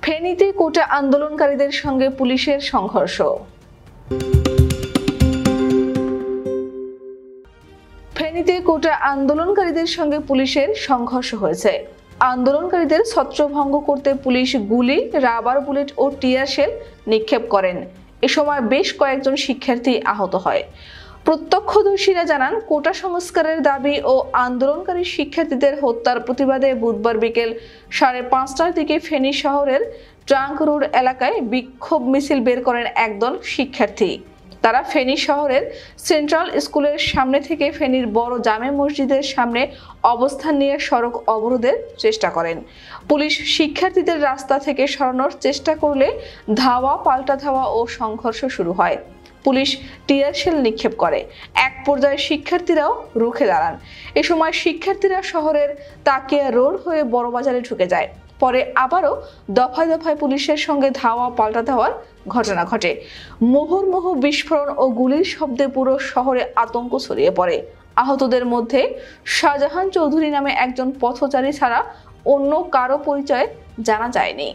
ফেনীতে কোটা আন্দোলনকারীদের সঙ্গে পুলিশের সংঘর্ষ। ফেনীতে কোটা আন্দোলনকারীদের সঙ্গে পুলিশের সংঘর্ষ হয়েছে। আন্দোলনকারীদের ছত্রভঙ্গ করতে পুলিশ গুলি, রাবার বুলেট ও টিয়ার শেল নিক্ষেপ করেন। এ সময় বেশ কয়েকজন শিক্ষার্থী আহত হয়। প্রত্যক্ষদর্শীরা জানান, কোটা সংস্কারের দাবি ও আন্দোলনকারী শিক্ষার্থীদের হত্যার প্রতিবাদে বুধবার বিকেল 5:30টার দিকে ফেনী শহরের ট্রাঙ্ক রোড এলাকায় বিক্ষোভ মিছিল বের করেন একদল শিক্ষার্থী। তারা ফেনী শহরের সেন্ট্রাল স্কুলের সামনে থেকে ফেনীর বড় জামে মসজিদের সামনে অবস্থান নিয়ে সড়ক অবরোধের চেষ্টা করেন। পুলিশ শিক্ষার্থীদের রাস্তা থেকে সরানোর চেষ্টা করলে ধাওয়া, পাল্টা ধাওয়া ও সংঘর্ষ শুরু হয়। পুলিশ টিয়ার শেল নিক্ষেপ করে। এক পর্যায়ে শিক্ষার্থীরাও রুখে দাঁড়ান। এ সময় শিক্ষার্থীরা শহরের তাকিয়া রোড হয়ে বড়বাজারে ঢুকে যায়। পরে আবারও দফায় দফায় পুলিশের সঙ্গে ধাওয়া, পাল্টা ধাওয়ার ঘটনা ঘটে। মুহুর্মুহু বিস্ফোরণ ও গুলির শব্দে পুরো শহরে আতঙ্ক ছড়িয়ে পড়ে। আহতদের মধ্যে শাহজাহান চৌধুরী নামে একজন পথচারী ছাড়া অন্য কারো পরিচয় জানা যায়নি।